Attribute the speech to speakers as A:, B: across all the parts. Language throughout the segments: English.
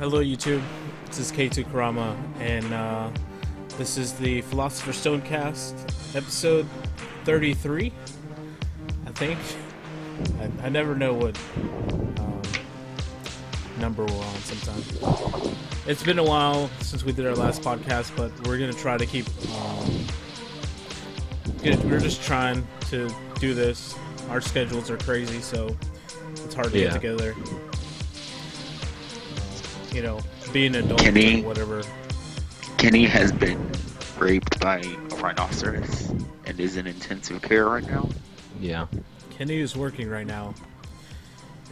A: Hello, YouTube. This is K2 Karama, and this is the Philosopher Stonecast, episode 33, I think. I never know what um, number we're on sometimes. It's been a while since we did our last podcast, but we're going to try to keep... we're just trying to do this. Our schedules are crazy, so it's hard to get together. You know, being an adult or whatever.
B: Kenny has been raped by a rhinoceros and is in intensive care right now.
C: Yeah.
A: Kenny is working right now.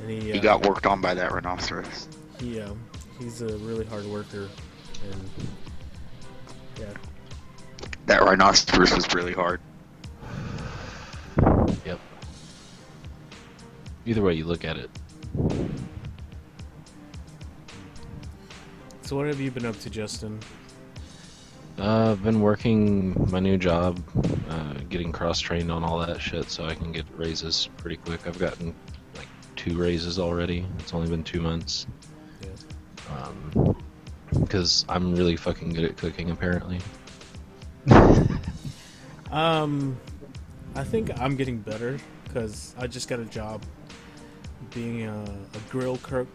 A: And
B: he got worked on by that rhinoceros.
A: He's a really hard worker. And yeah.
B: That rhinoceros was really hard.
C: Yep. Either way you look at it.
A: So what have you been up to, Justin?
C: I've been working my new job, getting cross-trained on all that shit so I can get raises pretty quick. I've gotten like 2 raises already. It's only been 2 months.
A: Yeah.
C: Because I'm really fucking good at cooking, apparently.
A: I think I'm getting better because I just got a job being a grill cook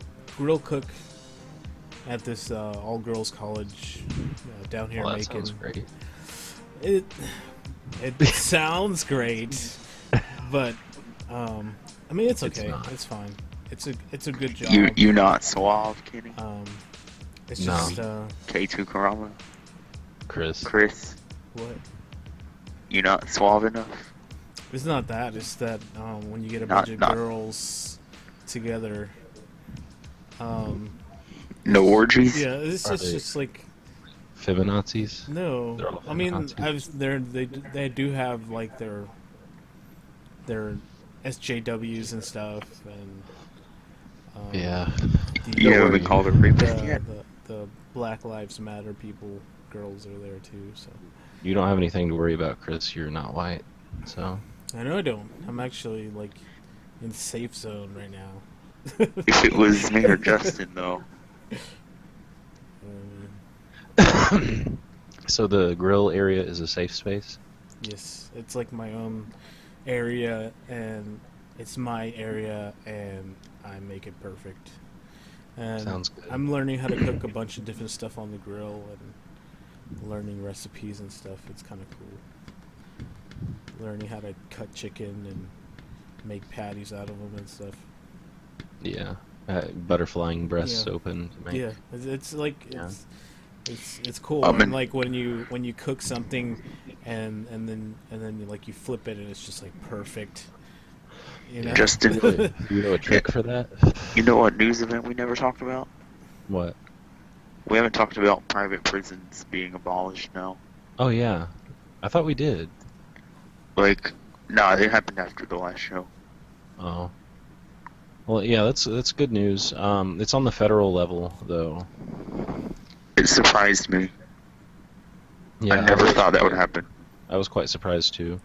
A: at this all-girls college down here in Macon.
C: That sounds great.
A: It sounds great, but I mean it's okay. It's fine. It's a good job.
B: You not suave, Kenny?
A: It's just
B: K2 Karama.
C: Chris.
A: What?
B: You not suave enough?
A: It's not that. It's that when you get a bunch of girls together.
B: No orgies?
A: Yeah, it's just like
C: feminazis.
A: No, I mean they do have like their SJWs and stuff, and
C: yeah.
B: You haven't been called a rapist yet.
A: The Black Lives Matter girls are there too. So
C: you don't have anything to worry about, Chris. You're not white, so.
A: I know I don't. I'm actually like in safe zone right now.
B: If it was me or Justin, though.
C: So the grill area is a safe space?
A: Yes, it's like my own area, and it's my area, and I make it perfect. And
C: sounds good.
A: I'm learning how to cook a bunch of different stuff on the grill, and learning recipes and stuff. It's kind of cool. Learning how to cut chicken and make patties out of them and stuff.
C: Yeah, butterflying breasts open.
A: Yeah, it's like it's cool. And like when you cook something, and then you flip it and it's just like perfect. You know?
B: Justin,
C: do you know a trick for that?
B: You know what news event we never talked about?
C: What?
B: We haven't talked about private prisons being abolished now.
C: Oh yeah, I thought we did.
B: Like, no, it happened after the last show.
C: Oh. Well, yeah, that's good news. It's on the federal level, though.
B: It surprised me.
C: Yeah,
B: I never thought that would happen.
C: I was quite surprised, too.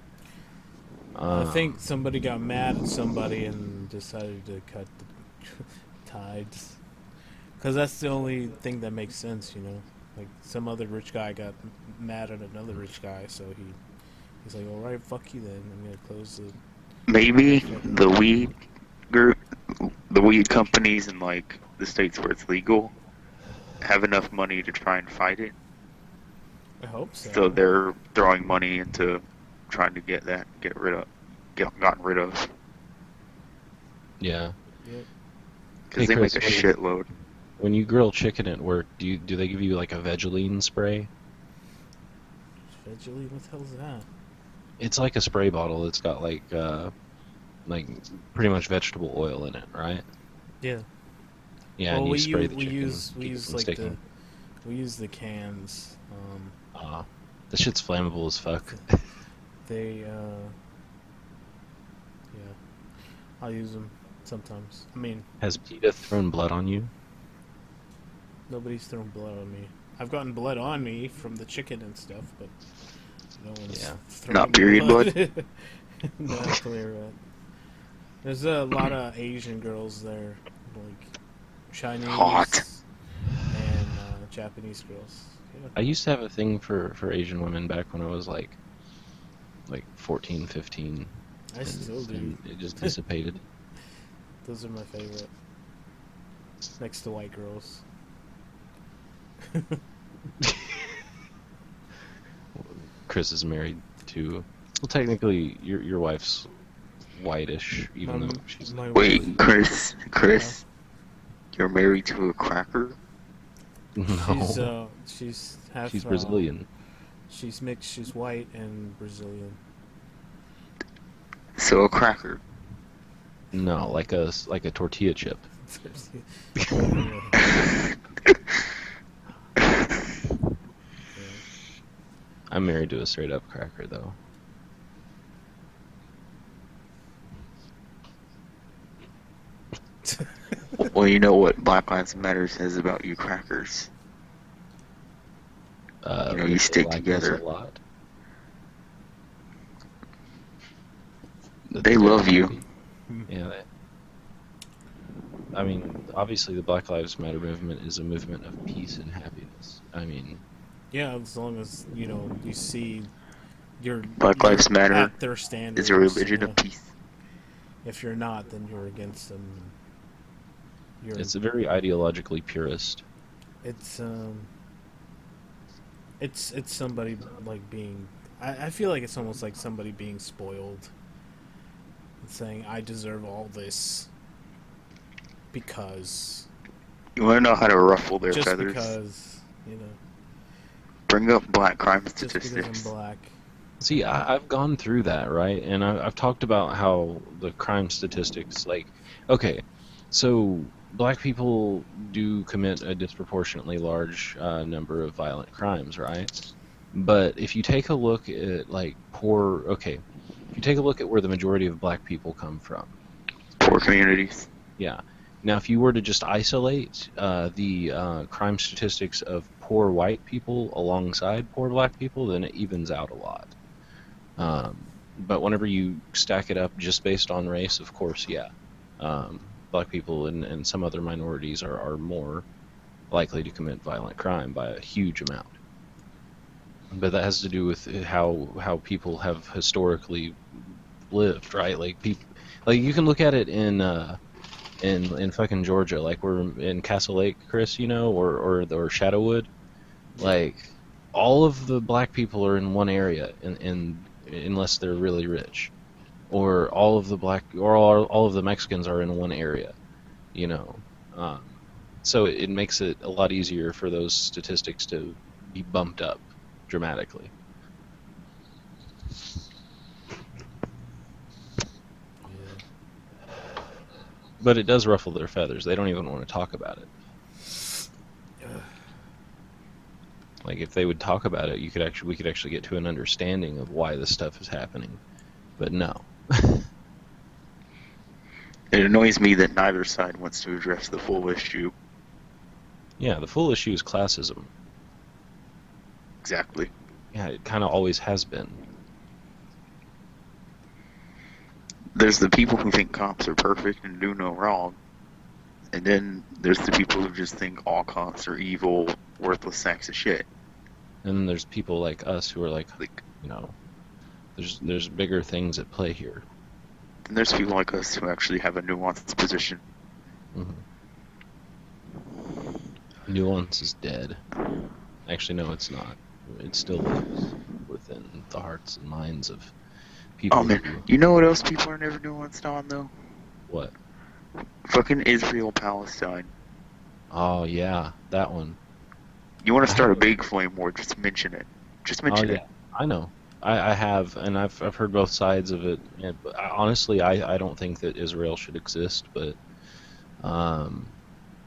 A: I think somebody got mad at somebody and decided to cut the tides. Because that's the only thing that makes sense, you know? Like, some other rich guy got mad at another rich guy, so he's like, alright, fuck you then. I'm gonna close the...
B: Maybe the weed group, the weed companies in like the states where it's legal have enough money to try and fight it.
A: I hope so.
B: So they're throwing money into trying to gotten rid of.
C: Yeah.
B: Because they make a shitload.
C: When you grill chicken at work, do they give you like a Vegeline spray?
A: Vegeline? What the hell is that?
C: It's like a spray bottle that's got like pretty much vegetable oil in it, right?
A: Yeah.
C: Yeah,
A: well,
C: and you spray the chicken.
A: We use like we use the cans.
C: The shit's flammable as fuck.
A: Yeah, I'll use them sometimes. I mean,
C: has PETA thrown blood on you?
A: Nobody's thrown blood on me. I've gotten blood on me from the chicken and stuff, but no one's thrown
B: not period blood.
A: Not clear blood. There's a lot of Asian girls there, like Chinese.
B: Hot.
A: Japanese girls. Yeah.
C: I used to have a thing for Asian women back when I was like 14, 15,
A: I still do.
C: and it just dissipated.
A: Those are my favorite. Next to white girls.
C: Chris is married to. Well, technically, your wife's whitish, even though she's
A: My
B: Wait,
A: wife,
B: Chris, you're married to a cracker?
C: no,
A: she's half.
C: she's Brazilian.
A: She's mixed. She's white and Brazilian.
B: So a cracker.
C: No, like a tortilla chip.
A: Yeah.
C: I'm married to a straight up cracker though.
B: Well, you know what Black Lives Matter says about you crackers. You know, you
C: They
B: stick
C: like us
B: together.
C: a lot.
B: They love you.
C: Yeah. I mean, obviously, the Black Lives Matter movement is a movement of peace and happiness. I mean,
A: Yeah, as long as you see
B: Black
A: you're
B: Lives Matter
A: at their standards.
B: is a religion
A: You
B: of
A: know?
B: peace.
A: If you're not, then you're against them.
C: it's a very ideologically purist.
A: It's it's somebody like being. I feel like it's almost like somebody being spoiled. And saying I deserve all this because
B: You want to know how to ruffle their
A: just
B: feathers?
A: because
B: Bring up black crime
A: just because
B: statistics.
A: I'm black.
C: See, I've gone through that, right? And I've talked about how the crime statistics, like, okay, so black people do commit a disproportionately large number of violent crimes, right? But if you take a look at, like, if you take a look at where the majority of black people come from,
B: Poor communities.
C: yeah. Now, if you were to just isolate the crime statistics of poor white people alongside poor black people, then it evens out a lot. But whenever you stack it up just based on race, of course, yeah. Black people and some other minorities are more likely to commit violent crime by a huge amount. But that has to do with how people have historically lived, right? Like you can look at it in fucking Georgia, like we're in Castle Lake, Chris, or Shadowwood. Like all of the black people are in one area, unless they're really rich, or all of the Mexicans are in one area, you know. So it makes it a lot easier for those statistics to be bumped up dramatically. But it does ruffle their feathers. They don't even want to talk about it. Like if they would talk about it, we could actually get to an understanding of why this stuff is happening. But no.
B: It annoys me that neither side wants to address the full issue.
C: Yeah, the full issue is classism.
B: Exactly.
C: Yeah, it kind of always has been.
B: There's the people who think cops are perfect and do no wrong. And then there's the people who just think all cops are evil, worthless sacks of shit.
C: And then there's people like us who are like, there's bigger things at play here.
B: And there's people like us who actually have a nuanced position.
C: Mm-hmm. Nuance is dead. Actually, no, it's not. It still lives within the hearts and minds of people.
B: Oh man, you know what else people are never nuanced on though?
C: What?
B: Fucking Israel-Palestine.
C: Oh yeah, that one.
B: You want to start a big flame war, just mention it. Just mention it.
C: I know. I have, and I've heard both sides of it. And, honestly, I don't think that Israel should exist, but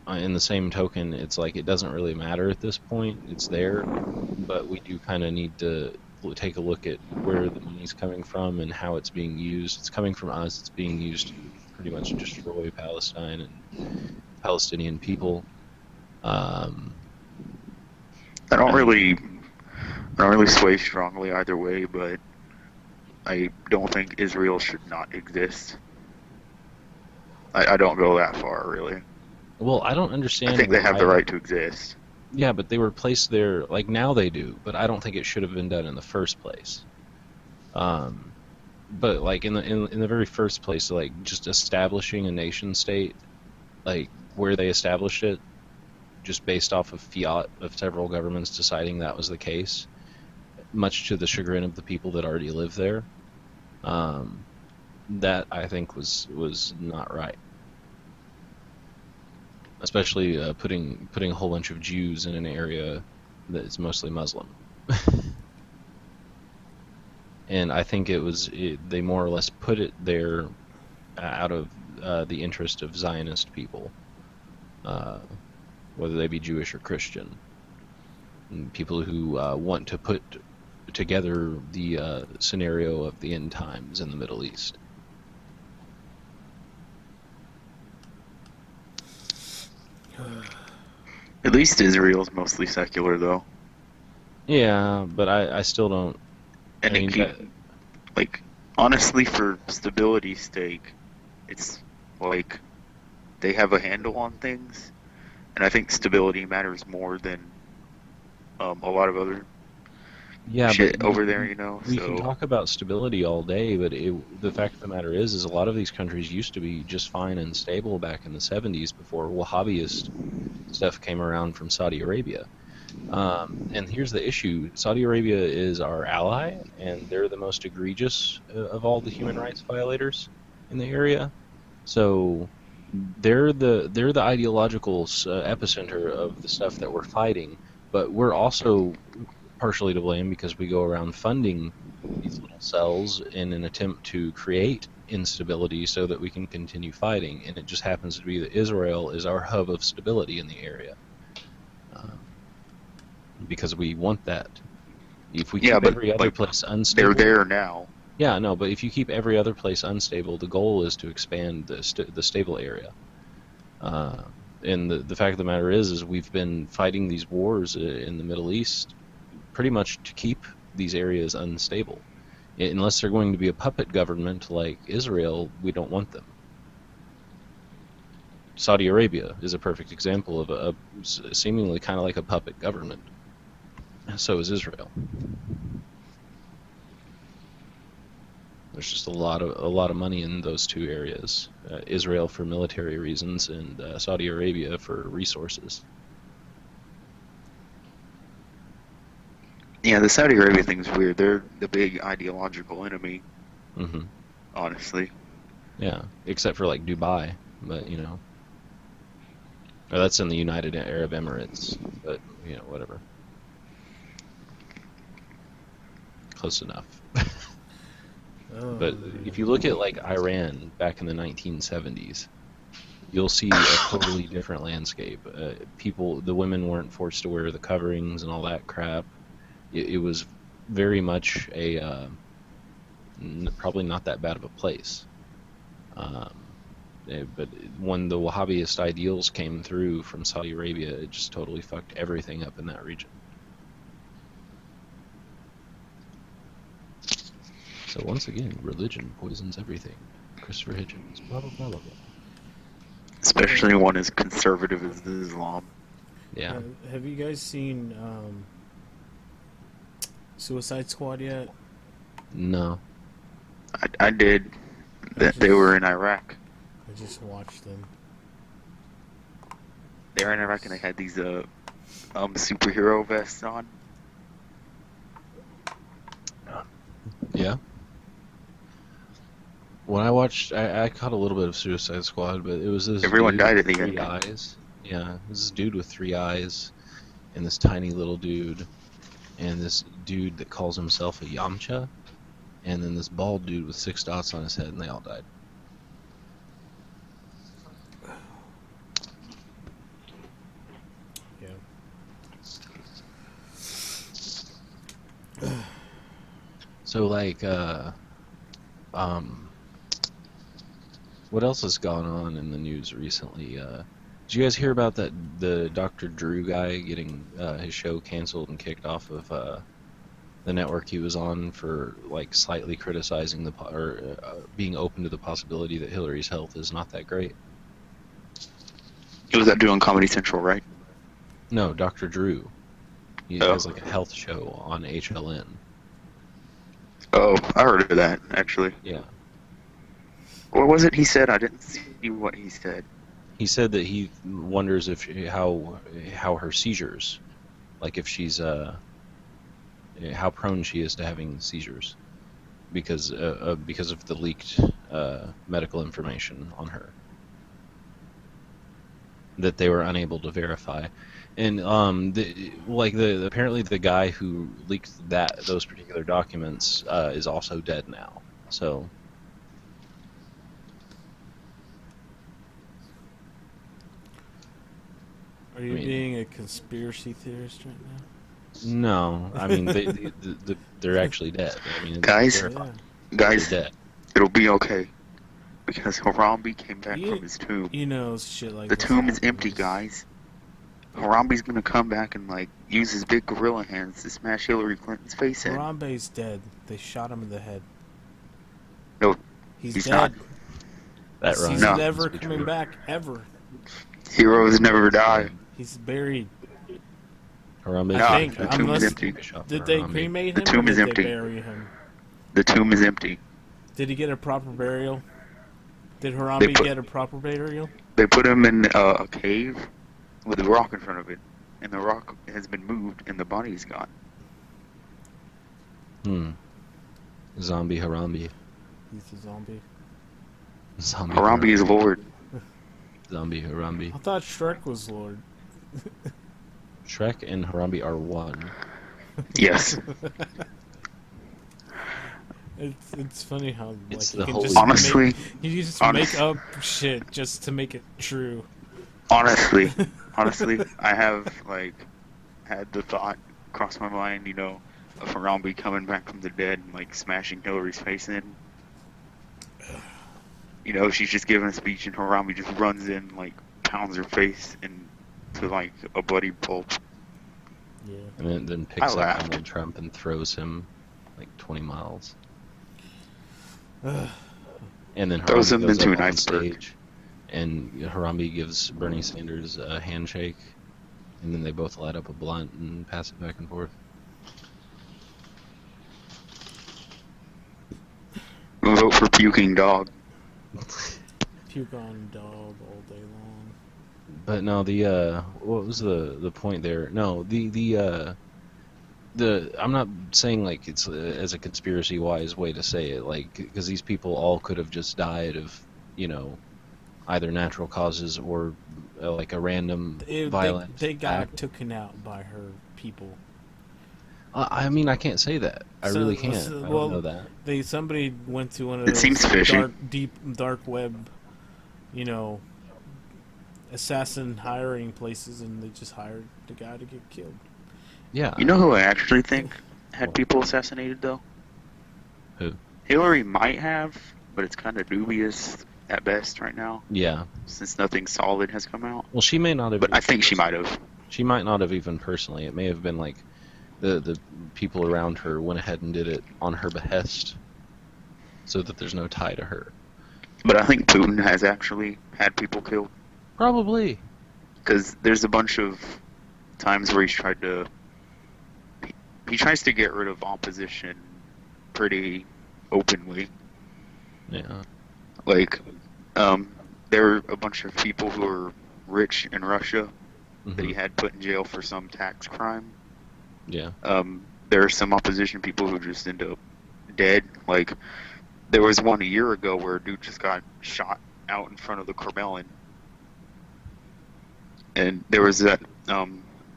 C: in the same token, it's like it doesn't really matter at this point. It's there, but we do kind of need to take a look at where the money's coming from and how it's being used. It's coming from us. It's being used to pretty much destroy Palestine and Palestinian people.
B: I don't really sway strongly either way, but I don't think Israel should not exist. I don't go that far, really.
C: Well, I don't understand.
B: I think they have the right to exist.
C: Yeah, but they were placed there, like now they do, but I don't think it should have been done in the first place. Um, but like in the very first place, like just establishing a nation state, like where they established it, just based off of fiat of several governments deciding that was the case, much to the chagrin of the people that already live there. Um, that I think was not right, especially putting a whole bunch of Jews in an area that is mostly Muslim. And I think they more or less put it there out of the interest of Zionist people, uh, whether they be Jewish or Christian, and people who want to put together the scenario of the end times in the Middle East.
B: At least Israel's mostly secular, though.
C: Yeah, but I still don't.
B: And
C: I mean,
B: like, honestly, for stability's sake, it's like they have a handle on things, and I think stability matters more than a lot of other
C: yeah, but
B: shit over there, you know.
C: we can
B: So
C: talk about stability all day, but the fact of the matter is a lot of these countries used to be just fine and stable back in the 70s before Wahhabist stuff came around from Saudi Arabia. And here's the issue: Saudi Arabia is our ally, and they're the most egregious of all the human rights violators in the area. So they're the ideological epicenter of the stuff that we're fighting. But we're also partially to blame because we go around funding these little cells in an attempt to create instability so that we can continue fighting. And it just happens to be that Israel is our hub of stability in the area. Because we want that. If we
B: yeah,
C: keep
B: but
C: every other
B: like
C: place
B: they're
C: unstable,
B: there now.
C: yeah, no, but if you keep every other place unstable, the goal is to expand the stable area. Uh, and the fact of the matter is we've been fighting these wars in the Middle East pretty much to keep these areas unstable. Unless they're going to be a puppet government like Israel, we don't want them. Saudi Arabia is a perfect example of a seemingly kind of like a puppet government. So is Israel. There's just a lot of money in those two areas. Israel for military reasons, and Saudi Arabia for resources.
B: Yeah, the Saudi Arabia thing's weird. They're the big ideological enemy,
C: Hmm.
B: honestly.
C: Yeah, except for like Dubai, but that's in the United Arab Emirates. But whatever, close enough.
A: Oh,
C: But if you look at like Iran back in the 1970s, you'll see a totally different landscape. The women weren't forced to wear the coverings and all that crap. It was very much probably not that bad of a place. But when the Wahhabist ideals came through from Saudi Arabia, it just totally fucked everything up in that region. So once again, religion poisons everything. Christopher Hitchens, blah blah blah blah blah.
B: Especially one as conservative as Islam.
C: Yeah.
A: Have you guys seen Suicide Squad yet?
C: No.
B: I did. They were in Iraq.
A: I just watched them.
B: They were in Iraq and they had these superhero vests on.
C: Yeah. When I watched, I caught a little bit of Suicide Squad, but it was this
B: Everyone
C: dude
B: died
C: with
B: at the
C: three
B: end.
C: eyes. Yeah, this dude with 3 eyes, and this tiny little dude, and this dude that calls himself a Yamcha, and then this bald dude with 6 dots on his head, and they all died.
A: Yeah.
C: So like, what else has gone on in the news recently? Did you guys hear about the Dr. Drew guy getting his show canceled and kicked off of the network he was on for like slightly criticizing being open to the possibility that Hillary's health is not that great?
B: It was that dude on Comedy Central, right?
C: No, Dr. Drew. He
B: Oh.
C: has like a health show on HLN.
B: Oh, I heard of that, actually.
C: Yeah.
B: What was it he said? I didn't see what he said.
C: He said that he wonders if how her seizures, like if she's how prone she is to having seizures because of the leaked medical information on her that they were unable to verify. And apparently the guy who leaked those particular documents is also dead now. So
A: Are you being a conspiracy theorist right now?
C: no, I mean they're actually dead. I mean,
B: Guys,
C: verified.
B: guys,
C: They're dead.
B: it'll be okay. Because Harambe came back
A: You-
B: from his tomb.
A: You know shit like
B: The
A: this
B: tomb is empty,
A: happens.
B: guys. Harambe's gonna come back and, like, use his big gorilla hands to smash Hillary Clinton's face in.
A: Harambe's dead. They shot him in the head.
B: No,
A: He's
B: he's
A: dead.
B: not.
C: That
A: He's
C: rhymes.
B: No.
A: never
C: Must be
A: coming
C: true.
A: back, ever.
B: Heroes never die.
A: He's buried.
C: Harambe
B: No,
A: I think,
B: the tomb
A: unless...
B: is empty.
A: Did they cremate
B: The
A: him
B: tomb
A: or
B: is
A: did
B: empty.
A: they bury him?
B: The tomb is empty.
A: Did he get a proper burial? Did Harambe get a proper burial?
B: They put him in a cave with a rock in front of it, and the rock has been moved, and the body's gone.
C: Zombie Harambe.
A: He's a zombie.
C: Zombie
B: Harambe is Lord.
C: Zombie Harambe.
A: I thought Shrek was Lord.
C: Shrek and Harambe are one.
B: Yes.
A: It's funny how
C: It's
A: like
C: the
A: you
C: holy-
A: can just
B: Honestly,
A: you just
B: honest-
A: make up shit just to make it true.
B: honestly, I have, like, had the thought cross my mind, you know, of Harambe coming back from the dead and, like, smashing Hillary's face in. You know, she's just giving a speech and Harambe just runs in, like, pounds her face into, like, a bloody pulp.
A: Yeah.
C: And then picks up
B: laughed.
C: Donald Trump and throws him like 20 miles. And then
B: Throws
C: Harambe
B: him
C: goes
B: into
C: up
B: an
C: on
B: iceberg.
C: stage, and Harambe gives Bernie Sanders a handshake, and then they both light up a blunt and pass it back and forth.
B: Vote for puking dog.
A: Puke on dog all day long.
C: But no, what was the point there? No, the I'm not saying like it's as a conspiracy wise way to say it, like because these people all could have just died of, you know, either natural causes or like a random violent
A: They got
C: act.
A: taken out by her people.
C: I mean, I can't say that. I
A: So-
C: really can't.
A: so-
C: I
A: well,
C: don't know that.
A: Somebody went to one of
B: It
A: those
B: seems fishy.
A: dark web, you know, assassin hiring places, and they just hired the guy to get killed.
C: Yeah.
B: You know who I actually think had people assassinated, though?
C: Who?
B: Hillary might have, but it's kind of dubious at best right now,
C: Yeah.
B: since nothing solid has come out.
C: Well, she may not have.
B: But I think she might have.
C: She might not have even personally. It may have been like the people around her went ahead and did it on her behest, so that there's no tie to her.
B: But I think Putin has actually had people killed.
C: Probably.
B: Because there's a bunch of times where he's tried to... He tries to get rid of opposition pretty openly.
C: Yeah.
B: Like, there are a bunch of people who are rich in Russia that he
C: Mhm.
B: had put in jail for some tax crime.
C: Yeah.
B: There are some opposition people who just end up dead. Like, there was one a year ago where a dude just got shot out in front of the Kremlin. And there was that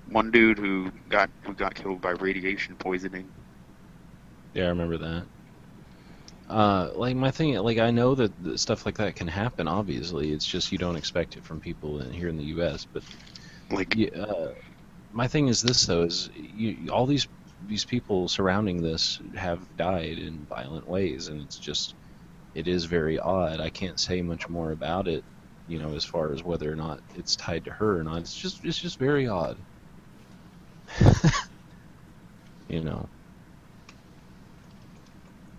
B: one dude who got killed by radiation poisoning.
C: Yeah, I remember that. Like my thing, like I know that stuff like that can happen. Obviously, it's just you don't expect it from people here in the U.S. But
B: Like,
C: my thing is this though: is all these people surrounding this have died in violent ways, and it is very odd. I can't say much more about it, you know, as far as whether or not it's tied to her or not. It's just very odd. You know,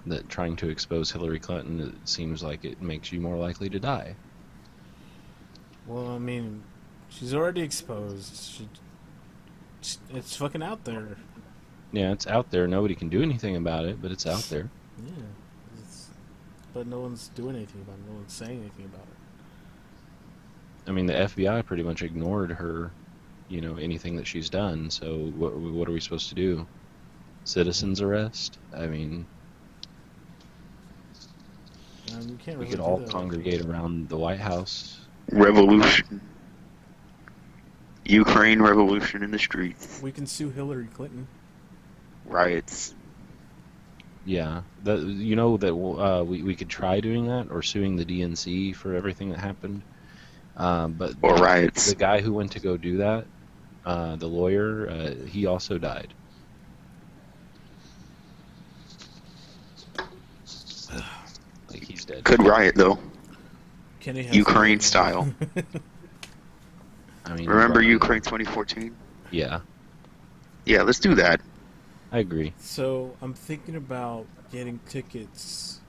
C: that trying to expose Hillary Clinton, it seems like it makes you more likely to die.
A: Well, I mean, she's already exposed. It's fucking out there.
C: Yeah, it's out there. Nobody can do anything about it, but it's out there.
A: Yeah. It's, but no one's doing anything about it. No one's saying anything about it.
C: I mean, the FBI pretty much ignored her, anything that she's done. So what are we supposed to do? Citizens arrest? I mean,
A: You can't
C: we
A: really
C: could
A: do
C: all
A: that.
C: congregate around the White House.
B: Revolution. Ukraine revolution in the streets.
A: We can sue Hillary Clinton.
B: Riots.
C: Yeah, we could try doing that or suing the DNC for everything that happened. But
B: Or riots.
C: the guy who went to go do that, the lawyer, he also died. Like, he's dead.
B: Could riot though.
A: Kenny has
B: Ukraine
A: to-
B: style.
C: I mean,
B: Remember
C: right.
B: Ukraine 2014?
C: Yeah,
B: Yeah, let's do that.
C: I agree.
A: So I'm thinking about getting tickets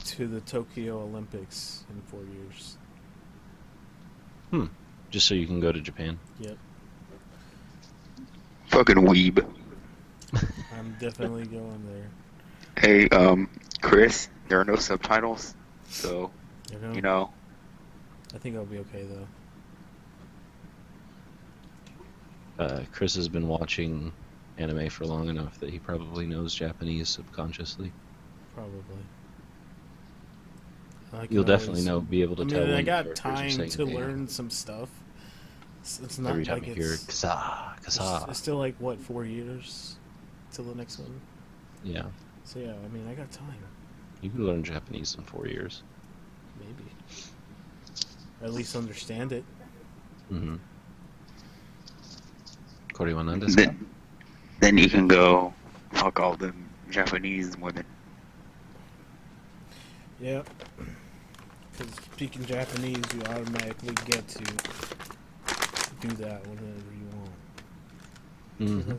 A: to the Tokyo Olympics in 4 years.
C: Just so you can go to Japan.
A: Yep,
B: Fucking weeb.
A: I'm definitely going there.
B: Hey, Chris, there are no subtitles, so,
A: You know,
B: you know,
A: I think I'll be okay though.
C: Chris has been watching anime for long enough that he probably knows Japanese subconsciously.
A: Probably. I can
C: You'll definitely
A: always-
C: be able to
A: I
C: tell.
A: mean,
C: when
A: I got
C: characters are
A: time
C: saying
A: to
C: damn.
A: learn some stuff. It's not
C: Every time
A: like
C: you hear
A: it's,
C: kasa, kasa.
A: it's still like what 4 years till the next one.
C: Yeah,
A: So yeah, I mean, I got time.
C: you could learn Japanese in 4 years.
A: Maybe. Or at least understand it.
C: Mm-hmm. Kore wa nan desu ka?
B: then you can go fuck all them Japanese women.
A: Yeah. Because speaking Japanese, you automatically get to do that whenever you want.
C: Mm-hmm.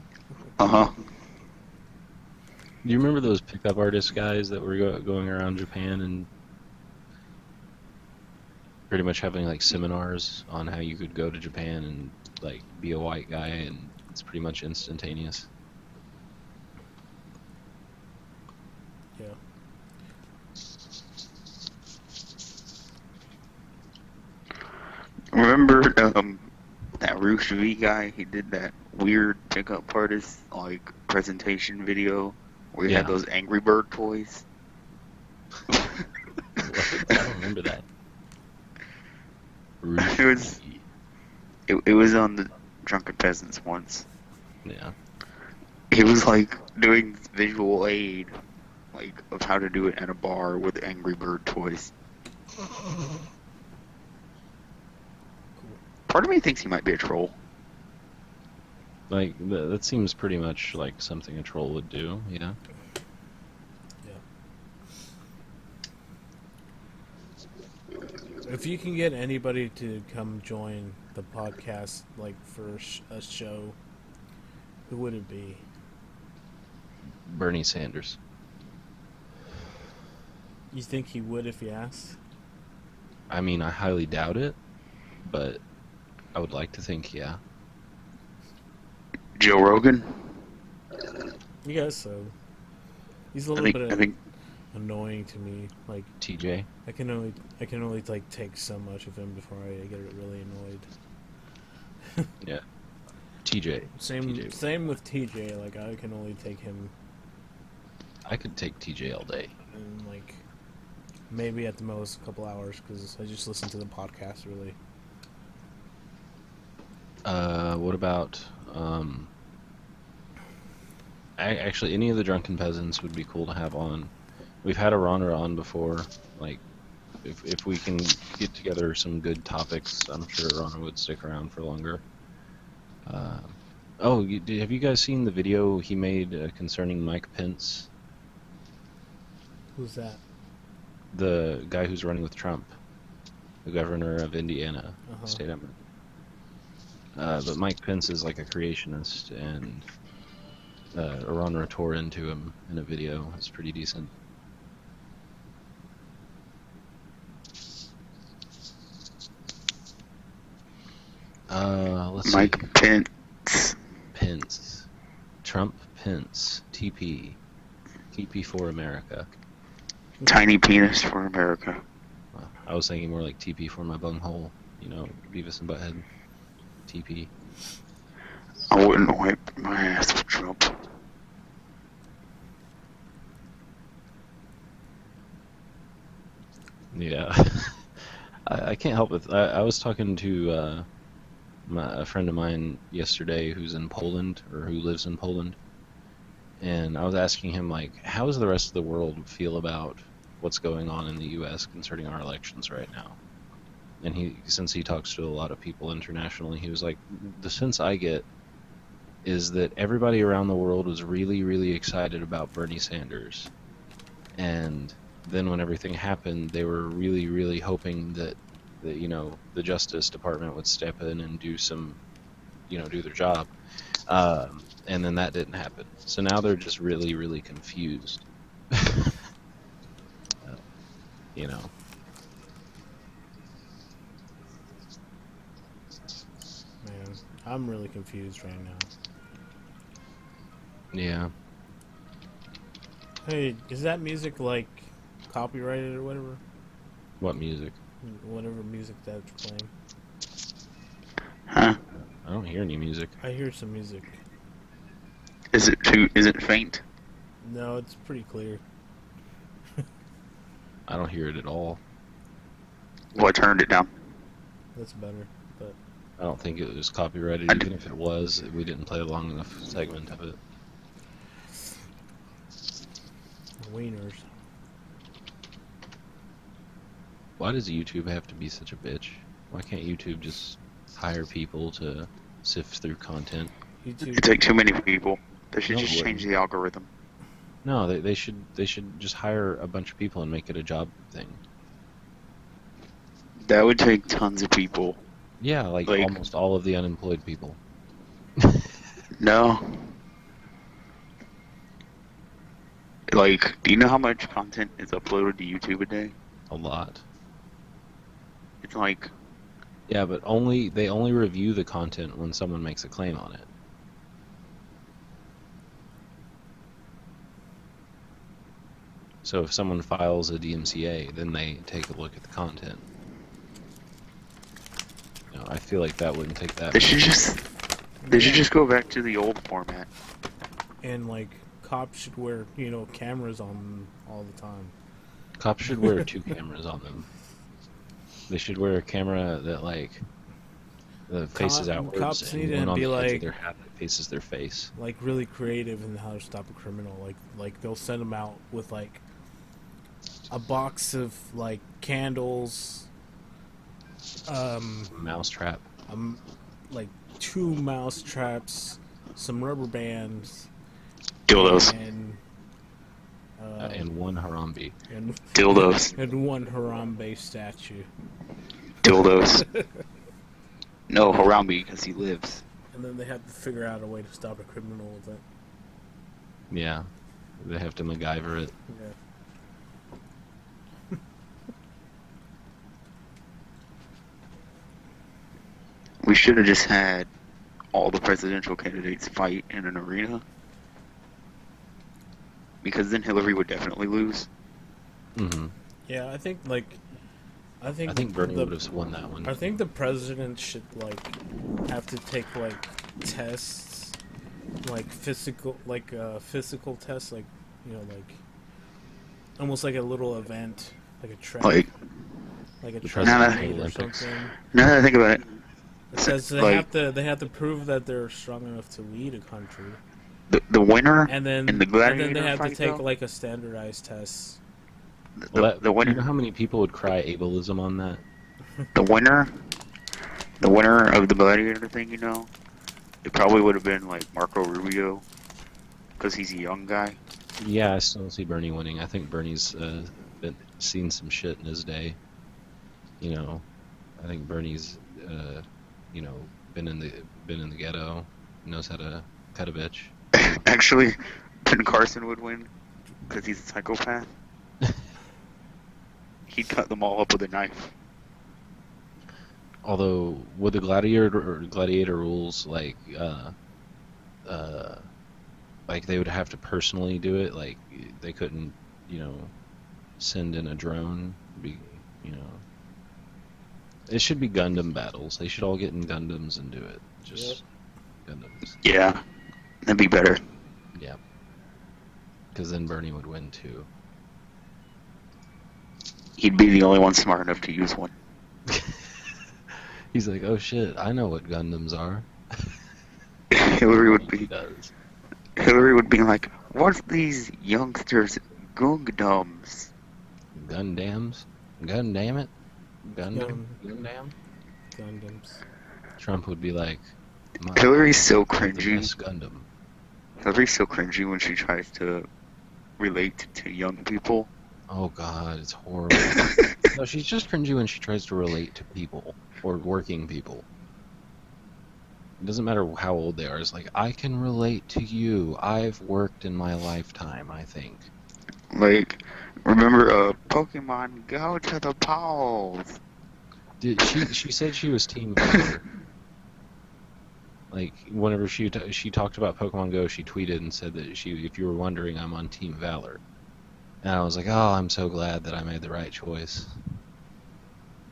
B: Uh-huh.
C: Do you remember those pickup artist guys that were going around Japan and pretty much having like seminars on how you could go to Japan and like be a white guy, and it's pretty much instantaneous?
A: Yeah.
B: Remember, that Roosh V guy? He did that weird pickup artist, like, presentation video where he had
C: Yeah.
B: those Angry Bird toys.
C: What? I don't remember that.
B: It was- It was on the Drunken Peasants once.
C: Yeah.
B: He was like doing visual aid, like of how to do it at a bar with Angry Bird toys. Part of me thinks he might be a troll.
C: Like, that seems pretty much like something a troll would do, yeah?
A: If you can get anybody to come join the podcast, like for a show, who would it be?
C: Bernie Sanders.
A: You think he would if you asked?
C: I mean, I highly doubt it, but I would like to think, yeah.
B: Joe Rogan?
A: I guess so. He's a
B: I
A: little
B: think,
A: bit
B: I think
A: annoying to me. Like
C: TJ?
A: I can only like take so much of him before I get really annoyed.
C: Yeah. TJ. TJ.
A: Same with TJ. Like I can only take him
C: I could take TJ all day.
A: in like maybe at the most a couple hours because I just listen to the podcast really.
C: What about, actually, any of the Drunken Peasants would be cool to have on. We've had a runner on before. Like, if we can get together some good topics, I'm sure Rana would stick around for longer. Have you guys seen the video he made concerning Mike Pence,
A: Who's that?
C: the guy who's running with Trump, the governor of Indiana,
A: Uh-huh.
C: state I'm in? But Mike Pence is like a creationist, and Aronra tore into him in a video. It's pretty decent. Let's see.
B: Mike Pence.
C: Trump, Pence, TP for America.
B: Tiny penis for America.
C: Well, I was thinking more like TP for my bunghole. Beavis and Butthead. TP.
B: I wouldn't wipe my ass with Trump.
C: Yeah. I can't help it. I was talking to a friend of mine yesterday who's in Poland, or who lives in Poland, and I was asking him, like, how does the rest of the world feel about what's going on in the U.S. concerning our elections right now? And since he talks to a lot of people internationally, he was like, the sense I get is that everybody around the world was really, really excited about Bernie Sanders. And then when everything happened, they were really, really hoping that the Justice Department would step in and do their job. And then that didn't happen. So now they're just really, really confused. you know.
A: Man, I'm really confused right now.
C: Yeah.
A: Hey, is that music like copyrighted or whatever?
C: What music?
A: Whatever music that's playing.
B: Huh?
C: I don't hear any music.
A: I hear some music.
B: Is it faint?
A: No, it's pretty clear.
C: I don't hear it at all.
B: Well, I turned it down.
A: That's better, but
C: I don't think it was copyrighted. Even if it was, we didn't play a long enough segment of it.
A: wieners.
C: Why does YouTube have to be such a bitch? Why can't YouTube just hire people to sift through content?
A: YouTube.
B: You take too many people. They should
C: No,
B: just
C: it
B: change
C: wouldn't.
B: the algorithm.
C: No, they should just hire a bunch of people and make it a job thing.
B: That would take tons of people.
C: Yeah, like almost all of the unemployed people.
B: No. Like, do you know how much content is uploaded to YouTube a day?
C: A lot.
B: It's like,
C: Yeah, but they only review the content when someone makes a claim on it. So if someone files a DMCA, then they take a look at the content. I feel like that wouldn't take that.
B: they should just go back to the old format.
A: And like cops should wear, cameras on them all the time.
C: Cops should wear 2 cameras on them. They should wear a camera that faces outwards,
A: cops
C: and
A: need
C: one
A: to
C: on
A: be
C: the edge
A: like-
C: of their hat that faces their face.
A: Like really creative in how to stop a criminal. Like they'll send them out with like a box of like candles,
C: Mousetrap.
A: like 2 mouse traps, some rubber bands,
B: Dildos.
C: And 1 Harambe.
A: and
B: Dildos.
A: and 1 Harambe statue.
B: Dildos. No, Harambe, because he lives.
A: And then they have to figure out a way to stop a criminal with it.
C: Yeah. They have to MacGyver it.
A: Yeah.
B: We should have just had all the presidential candidates fight in an arena. Because then Hillary would definitely lose.
C: Mm-hmm.
A: Yeah, I think
C: I think Bernie would have won that one.
A: I think the president should have to take tests, physical tests, almost like a little event, like a track,
B: Like
A: a
C: the
A: track
B: President
A: meet or
C: Olympics.
A: something.
B: now that I think about it,
A: Because they have to prove that they're strong enough to lead a country,
B: the winner
A: and then
B: in the gladiator
A: they have to
B: fight,
A: take
B: though,
A: a standardized test.
C: Well,
B: the winner,
C: you know how many people would cry ableism on that?
B: the winner of the gladiator thing, it probably would have been like Marco Rubio, because he's a young guy.
C: Yeah, I still don't see Bernie winning. I think Bernie's seen some shit in his day. I think Bernie's been in the ghetto, knows how to cut a bitch.
B: Actually, Ben Carson would win because he's a psychopath. He'd cut them all up with a knife.
C: Although, would the gladiator rules like they would have to personally do it. Like they couldn't, you know, send in a drone. Be, you know, it should be Gundam battles. They should all get in Gundams and do it. Just Gundams.
B: Yeah, that'd be better.
C: Yeah. Because then Bernie would win too.
B: He'd be the only one smart enough to use one.
C: He's like, oh shit, I know what Gundams are.
B: Hillary would
C: He
B: be.
C: does.
B: Hillary would be like, "What's these youngsters Gundams?"
C: Gundams? Gundam it?
A: Gun-
C: Gundam?
A: Gundams.
C: Trump would be like,
B: Hillary's so
C: the
B: cringy.
C: best Gundam.
B: Hillary's so cringy when she tries to relate to young people.
C: Oh god, it's horrible. No, she's just cringy when she tries to relate to people or working people. It doesn't matter how old they are. It's like, I can relate to you. I've worked in my lifetime, I think.
B: Like, remember Pokemon Go to the polls?
C: Did she said she was Team Valor. Like, whenever she talked about Pokemon Go, she tweeted and said that if you were wondering, I'm on Team Valor. And I was like, oh, I'm so glad that I made the right choice.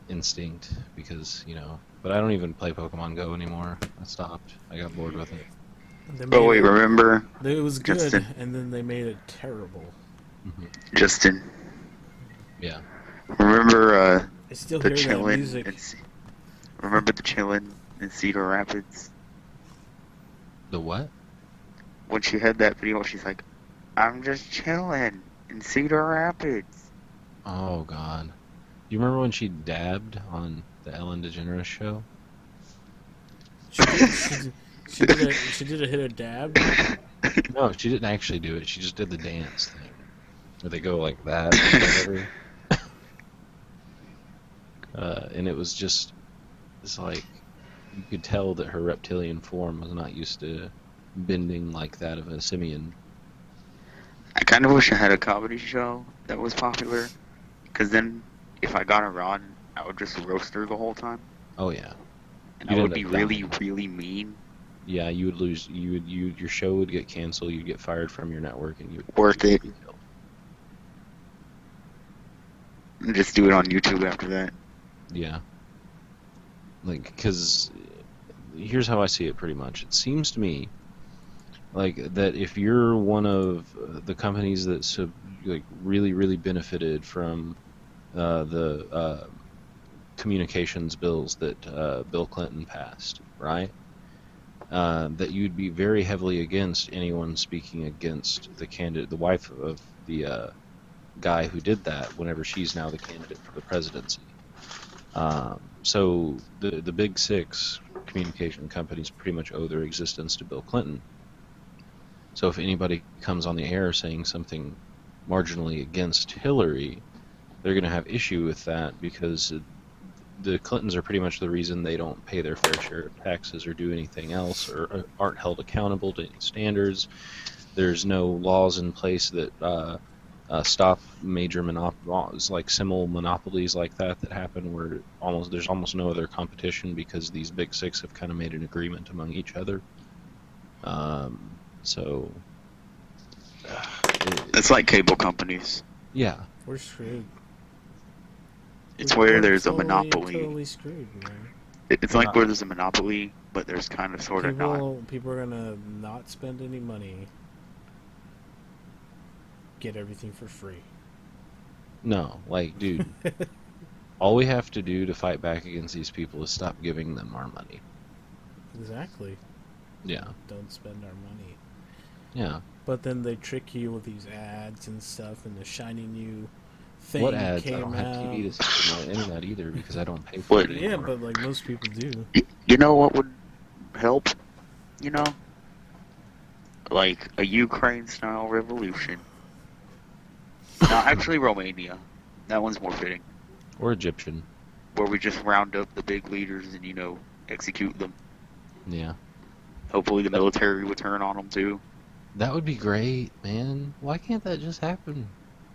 C: Instinct, because, you know. But I don't even play Pokemon Go anymore. I stopped. I got bored with it.
B: Oh wait, remember
A: It was good,
B: Justin.
A: and then they made it terrible.
B: Justin?
C: Yeah.
B: Remember
A: I still
B: the
A: hear that
B: chillin'
A: music.
B: remember the chillin' in Cedar Rapids?
C: The what?
B: When she had that video, she's like, "I'm just chillin' in Cedar Rapids."
C: Oh, God. Do you remember when she dabbed on the Ellen DeGeneres show?
A: She did a hit a dab.
C: No, she didn't actually do it. She just did the dance thing. Where they go like that or whatever. And it was just, it's like, you could tell that her reptilian form was not used to bending like that of a simian.
B: I kind of wish I had a comedy show that was popular, because then if I got her on, I would just roast her the whole time,
C: Oh, yeah.
B: and
C: You'd
B: I would
C: end
B: be
C: up
B: really,
C: dying.
B: really mean.
C: Yeah, you would lose. Your show would get canceled. You'd get fired from your network, and you
B: Worth it.
C: be killed.
B: And just do it on YouTube after that.
C: Yeah. Like, because here's how I see it pretty much. It seems to me like that if you're one of the companies that like really, really benefited from the communications bills that Bill Clinton passed, right? That you'd be very heavily against anyone speaking against the wife of the guy who did that, whenever she's now the candidate for the presidency. So the big six communication companies pretty much owe their existence to Bill Clinton. So if anybody comes on the air saying something marginally against Hillary, they're going to have issue with that, because the Clintons are pretty much the reason they don't pay their fair share of taxes or do anything else, or aren't held accountable to any standards. There's no laws in place that stop major monopolies, like simul monopolies like that happen, where there's almost no other competition, because these big six have kind of made an agreement among each other. So
B: It's like cable companies.
C: yeah,
A: We're screwed.
B: It's where
A: We're
B: there's a
A: totally-
B: monopoly.
A: Totally screwed, man.
B: It's like where there's a monopoly, but there's kind of sort of not.
A: People are gonna not spend any money. Get everything for free.
C: no, like, dude, all we have to do to fight back against these people is stop giving them our money.
A: Exactly.
C: Yeah,
A: Don't spend our money.
C: yeah.
A: But then they trick you with these ads and stuff, and the shiny new thing
C: What ads? I
A: came
C: don't have
A: out.
C: TV to see on the internet either, because I don't pay for
B: What?
C: it
A: Yeah,
C: anymore.
A: but like most people do.
B: You know what would help? You know? Like a Ukraine-style revolution. No, actually Romania. That one's more fitting.
C: Or Egyptian.
B: Where we just round up the big leaders and, execute them.
C: Yeah.
B: Hopefully the military would turn on them too.
C: That would be great, man. Why can't that just happen?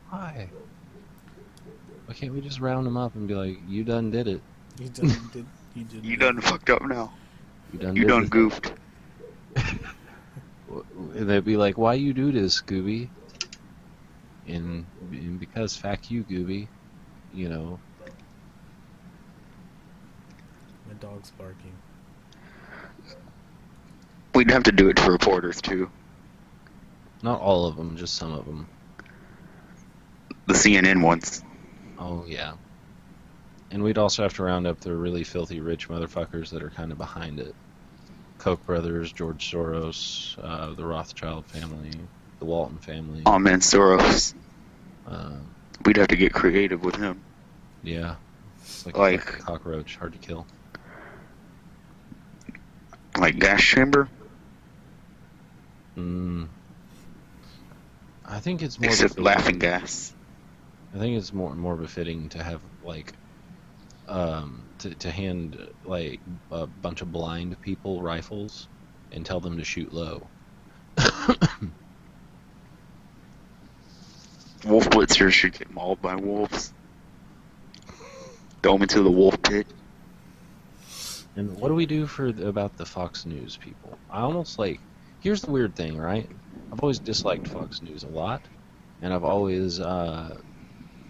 C: Why? Why can't we just round them up and be like, you done did it.
A: You done did. You did.
B: You done fucked up now.
C: You done
B: You
C: did
B: done
C: the-
B: goofed.
C: And they'd be like, "Why you do this, Gooby?" And because fuck you, Gooby. You know,
A: My dog's barking.
B: We'd have to do it to reporters too.
C: not all of them, just some of them.
B: The CNN ones.
C: Oh yeah. And we'd also have to round up the really filthy rich motherfuckers that are kind of behind it. Koch brothers, George Soros, the Rothschild family, the Walton family.
B: Oh man, Soros.
C: Uh,
B: We'd have to get creative with him.
C: yeah, it's like a
B: Like-
C: fucking cockroach, hard to kill.
B: Like gas chamber,
C: Mm, I think it's more.
B: except
C: befitting-
B: laughing gas.
C: I think it's more befitting to have like, to hand like a bunch of blind people rifles and tell them to shoot low.
B: Wolf blitzers should get mauled by wolves. Throw them into the wolf pit.
C: And what do we do about the Fox News people? I almost like. Here's the weird thing, right? I've always disliked Fox News a lot, and I've always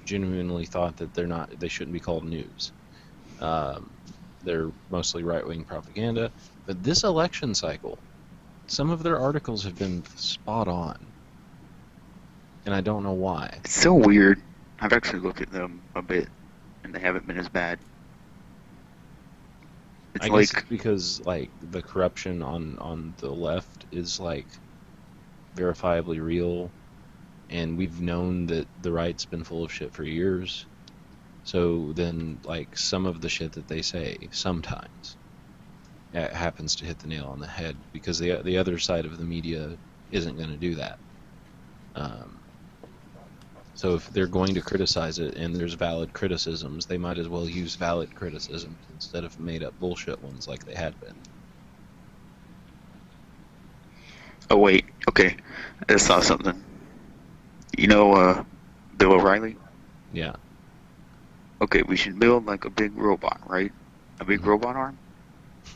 C: genuinely thought that they shouldn't be called news. They're mostly right-wing propaganda. But this election cycle, some of their articles have been spot on, and I don't know why.
B: It's so weird. I've actually looked at them a bit, and they haven't been as bad. It's
C: I
B: like
C: guess it's because like the corruption on the left is like verifiably real, and we've known that the right's been full of shit for years. So then, like, some of the shit that they say sometimes happens to hit the nail on the head because the other side of the media isn't going to do that. So if they're going to criticize it and there's valid criticisms, they might as well use valid criticisms instead of made up bullshit ones like they had been.
B: oh wait, okay, I just saw something. You know, Bill O'Reilly?
C: Yeah.
B: Okay, we should build like a big robot, right? A big
C: Mhm.
B: robot arm.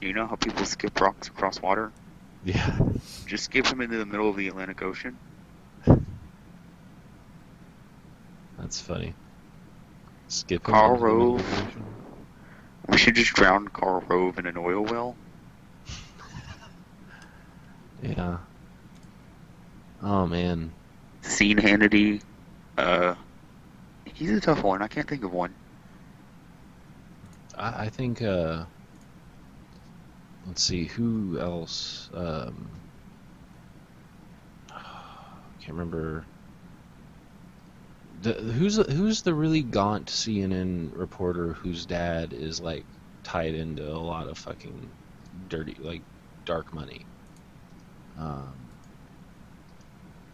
B: You know how people skip rocks across water?
C: Yeah.
B: Just skip them into the middle of the Atlantic Ocean.
C: That's funny. Skip
B: Karl
C: into the middle of
B: Rove.
C: the ocean.
B: We should just drown Karl Rove in an oil well.
C: Yeah. Oh man.
B: Sean Hannity. He's a tough one. I can't think of one.
C: I think let's see who else. Can't remember. Who's the really gaunt CNN reporter whose dad is like tied into a lot of fucking dirty, like dark money?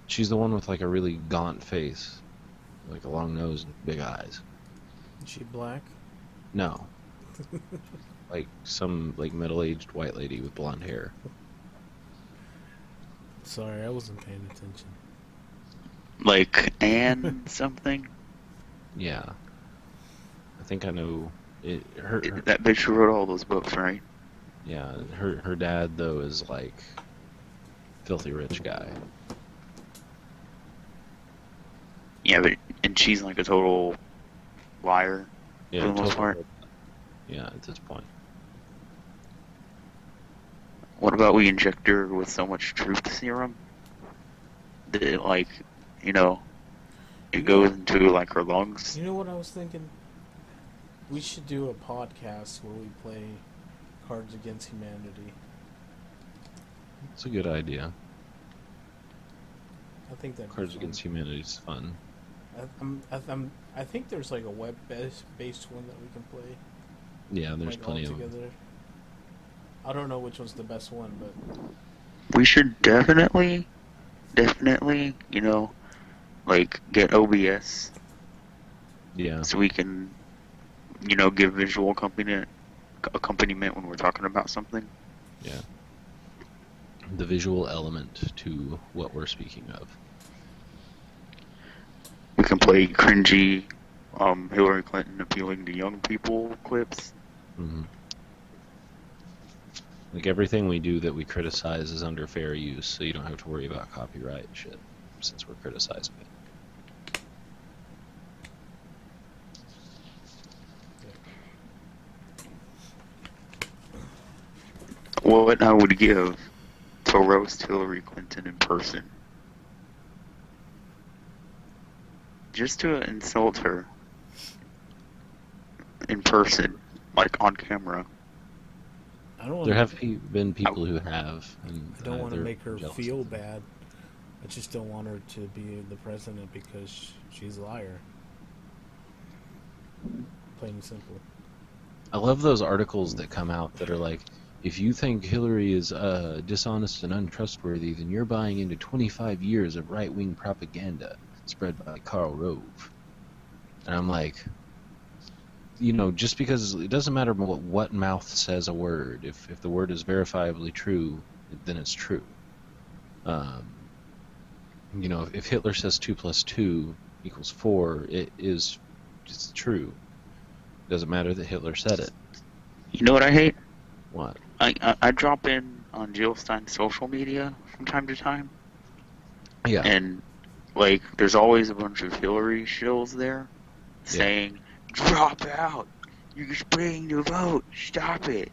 C: She's the one with like a really gaunt face, like a long nose and big eyes.
A: Is she black?
C: No, like some like middle-aged white lady with blonde hair.
A: Sorry, I wasn't paying attention.
B: Like Anne something.
C: Yeah, I think I know it. Her
B: That bitch who wrote all those books, right?
C: yeah, her dad though is like filthy rich guy.
B: Yeah, and she's like a total liar.
C: Yeah,
B: For the most part.
C: Yeah, at this point.
B: What about we inject her with so much truth serum that it, like, you know, it goes into like her lungs?
A: You know what I was thinking? We should do a podcast where we play Cards Against Humanity.
C: It's a good idea.
A: I think that
C: Cards Against Humanity is fun.
A: I think there's like a web-based one that we can play.
C: Yeah, there's
A: like,
C: plenty
A: all
C: of them.
A: together. I don't know which one's the best one, but
B: We should definitely, you know, like get OBS
C: Yeah,
B: so we can, you know, give visual accompaniment when we're talking about something.
C: yeah. The visual element to what we're speaking of.
B: We can play cringy Hillary Clinton appealing to young people clips.
C: Hmm. Like everything we do that we criticize is under fair use, so you don't have to worry about copyright shit since we're criticizing it.
B: What I would give to roast Hillary Clinton in person. Just to insult her in person, like on camera.
A: I don't.
C: There have been people who have, and
A: I don't want to
C: they're
A: make her
C: jealous.
A: feel bad. I just don't want her to be the president because she's a liar. Plain and simple.
C: I love those articles that come out that are like, if you think Hillary is dishonest and untrustworthy, then you're buying into 25 years of right-wing propaganda spread by Karl Rove. And I'm like, just because it doesn't matter what mouth says a word, if the word is verifiably true, then it's true. If Hitler says 2 + 2 = 4, it's true. It doesn't matter that Hitler said it.
B: You know what I hate?
C: What?
B: I drop in on Jill Stein's social media from time to time.
C: Yeah.
B: And, there's always a bunch of Hillary shills there saying, drop out! You're spraying the vote! Stop it!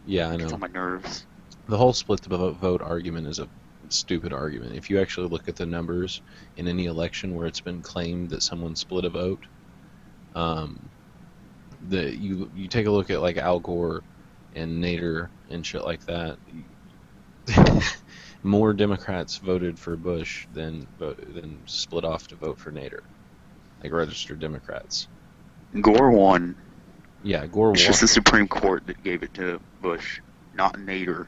C: Yeah, I know.
B: It's on my nerves.
C: The whole split the vote argument is a stupid argument. If you actually look at the numbers in any election where it's been claimed that someone split a vote, you take a look at like Al Gore and Nader and shit like that. More Democrats voted for Bush than split off to vote for Nader, like registered Democrats.
B: Gore won.
C: Yeah, Gore won.
B: It's just the Supreme Court that gave it to Bush, not Nader.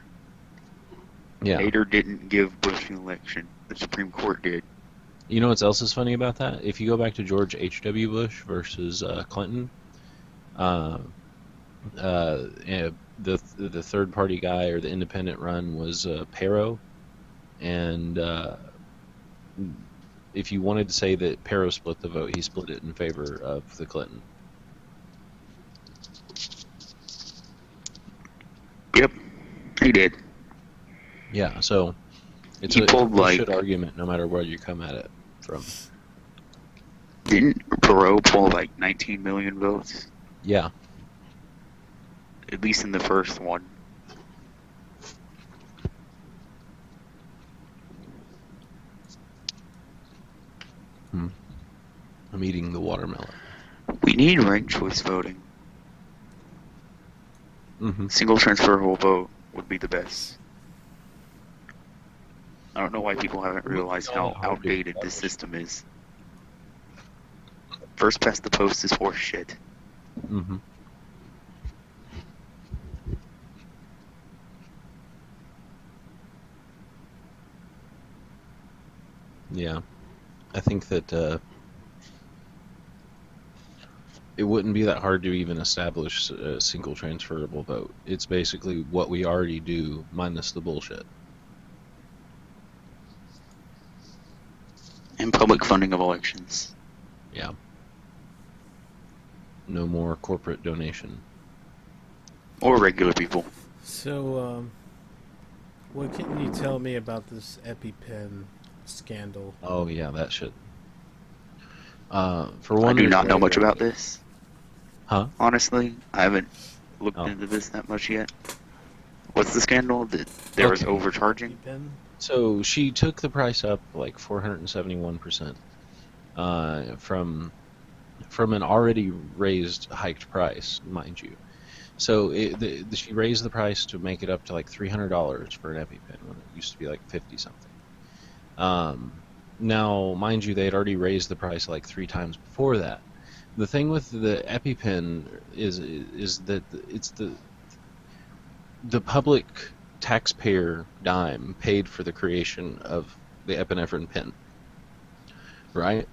C: Yeah.
B: Nader didn't give Bush an election. The Supreme Court did.
C: You know what else is funny about that? If you go back to George H.W. Bush versus Clinton, the third party guy or the independent run was Perot, and if you wanted to say that Perot split the vote, he split it in favor of the Clinton.
B: Yep, he did.
C: Yeah, so it's
B: He
C: a
B: pulled,
C: bullshit argument no matter where you come at it from.
B: Didn't Perot pull 19 million votes?
C: Yeah.
B: At least in the first one.
C: I'm eating the watermelon.
B: We need ranked choice voting.
C: Mm-hmm.
B: Single transferable vote would be the best. I don't know why people haven't realized how outdated this system is. First past the post is horse shit.
C: Mm-hmm. Yeah. I think that it wouldn't be that hard to even establish a single transferable vote. It's basically what we already do, minus the bullshit.
B: And public funding of elections.
C: Yeah. No more corporate donation.
B: Or regular people.
A: So, what can you tell me about this EpiPen scandal?
C: Oh yeah, that shit. For one,
B: I do not know much about this.
C: Huh?
B: Honestly, I haven't looked into this that much yet. What's the scandal? That there was overcharging?
A: EpiPen?
C: So she took the price up 471%, from an already raised, hiked price, mind you. So she raised the price to make it up to $300 for an EpiPen when it used to be 50 something. Now, mind you, they had already raised the price 3 times before that. The thing with the EpiPen is that it's the public taxpayer dime paid for the creation of the epinephrine pen, right?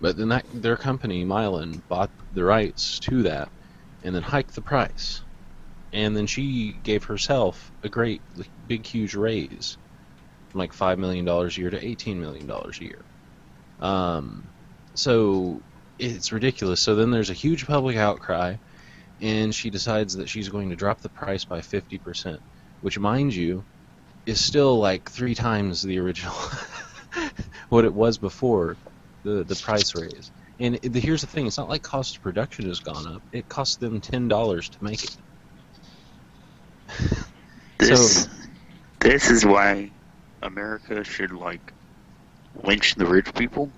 C: But then their company, Mylan, bought the rights to that and then hiked the price. And then she gave herself a great, big, huge raise from $5 million a year to $18 million a year. So it's ridiculous. So then there's a huge public outcry, and she decides that she's going to drop the price by 50%, which, mind you, is still like 3 times the original what it was before the price raise. And here's the thing: it's not like cost of production has gone up. It costs them $10 to make it. So
B: This is why America should like lynch the rich people.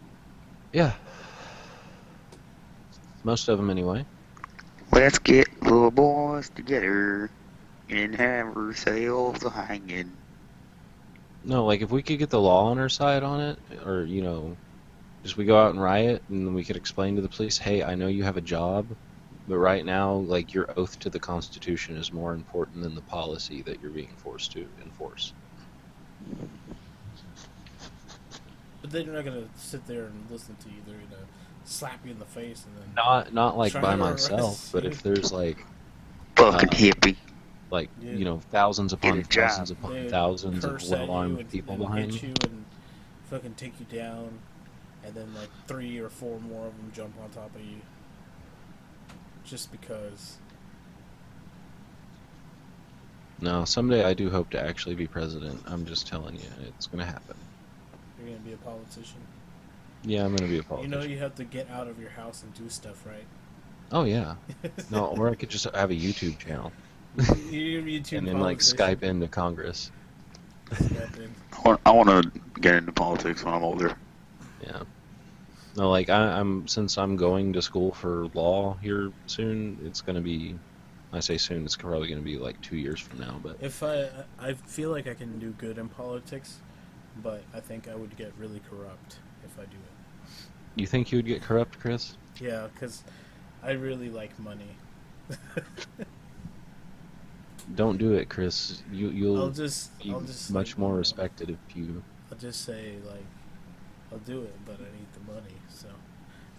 C: yeah, most of them anyway.
B: Let's get little boys together and have ourselves a hanging.
C: No, like if we could get the law on our side on it, or just we go out and riot, and then we could explain to the police, hey, I know you have a job, but right now, like, your oath to the Constitution is more important than the policy that you're being forced to enforce.
A: But then you're not gonna sit there and listen to you. They're gonna slap you in the face and then
C: Not like
A: try
C: by
A: to
C: myself,
A: arrest
C: but
A: you.
C: if there's like
B: Fucking hippie.
A: Yeah.
C: Thousands upon
B: Get a job.
C: thousands upon
A: They
C: thousands of
A: curse at you
C: well-armed people
A: and
C: behind
A: hit
C: me.
A: you and fucking take you down, and then like 3 or 4 more of them jump on top of you, just because.
C: No, someday I do hope to actually be president. I'm just telling you, it's gonna happen.
A: You're gonna be a politician.
C: Yeah, I'm gonna be a
A: You
C: politician.
A: know you have to get out of your house and do stuff, right?
C: Oh yeah. No, or I could just have a YouTube channel
A: You're a YouTube
C: and then like
A: politician.
C: Skype into Congress.
A: Skype in.
B: I want to get into politics when I'm older.
C: Yeah. No, like since I'm going to school for law here soon, it's gonna be. I say soon, it's probably gonna be like 2 years from now. But
A: If I feel like I can do good in politics, but I think I would get really corrupt if I do it.
C: you think you would get corrupt, Chris?
A: Yeah, because I really like money.
C: Don't do it, Chris. You'll
A: I'll just
C: much
A: like,
C: more respected if you.
A: I'll just say like I'll do it, but I need the money, so